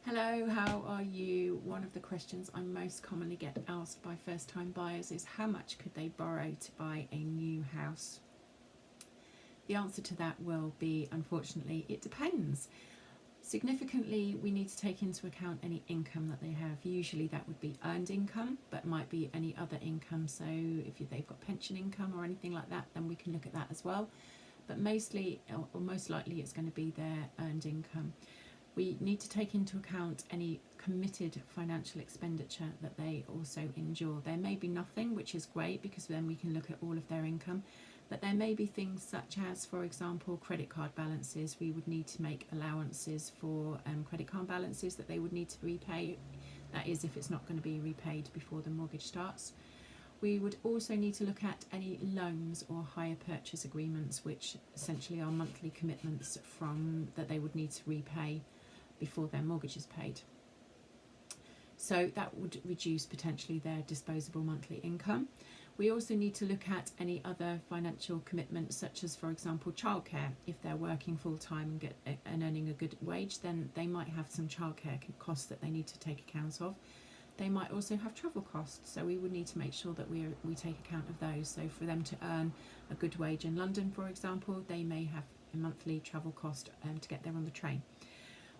Hello, how are you? One of the questions I most commonly get asked by first-time buyers is how much could they borrow to buy a new house? The answer to that will be, unfortunately, it depends. Significantly, we need to take into account any income that they have. Usually that would be earned income, but might be any other income. So if they've got pension income or anything like that, then we can look at that as well. But mostly, or most likely, it's going to be their earned income. We need to take into account any committed financial expenditure that they also endure. There may be nothing, which is great because then we can look at all of their income, but there may be things such as, for example, credit card balances. We would need to make allowances for credit card balances that they would need to repay. That is, if it's not going to be repaid before the mortgage starts. We would also need to look at any loans or hire purchase agreements, which essentially are monthly commitments that they would need to repay before their mortgage is paid. So that would reduce potentially their disposable monthly income. We also need to look at any other financial commitments, such as, for example, childcare. If they're working full-time and earning a good wage, then they might have some childcare costs that they need to take account of. They might also have travel costs, so we would need to make sure that we take account of those. So for them to earn a good wage in London, for example, they may have a monthly travel cost to get there on the train.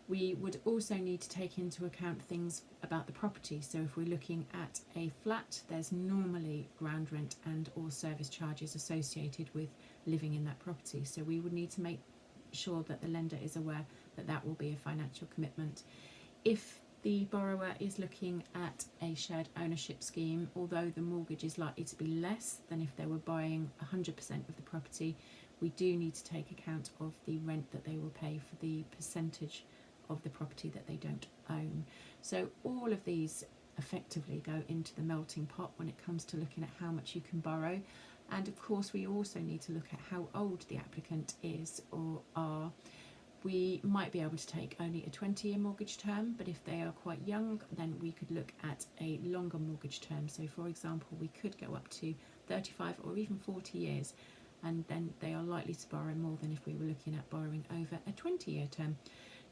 We would also need to take into account things about the property. So if we're looking at a flat, there's normally ground rent and or service charges associated with living in that property. So we would need to make sure that the lender is aware that that will be a financial commitment. If the borrower is looking at a shared ownership scheme, although the mortgage is likely to be less than if they were buying 100% of the property, we do need to take account of the rent that they will pay for the percentage of the property that they don't own. So all of these effectively go into the melting pot when it comes to looking at how much you can borrow. And of course we also need to look at how old the applicant is or are. We might be able to take only a 20-year mortgage term, but if they are quite young, then we could look at a longer mortgage term. So for example, we could go up to 35 or even 40 years, and then they are likely to borrow more than if we were looking at borrowing over a 20-year term.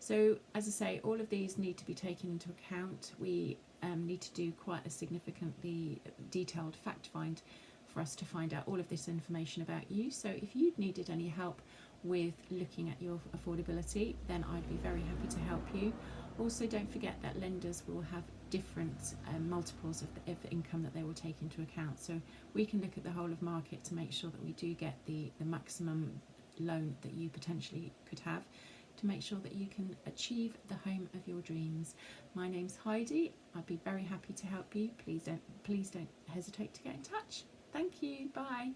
So as I say, all of these need to be taken into account. We need to do quite a significantly detailed fact find for us to find out all of this information about you. So if you needed any help with looking at your affordability, then I'd be very happy to help you. Also, don't forget that lenders will have different multiples of income that they will take into account. So we can look at the whole of market to make sure that we do get the maximum loan that you potentially could have, to make sure that you can achieve the home of your dreams. My name's Heidi. I'd be very happy to help you. Please don't hesitate to get in touch. Thank you. Bye.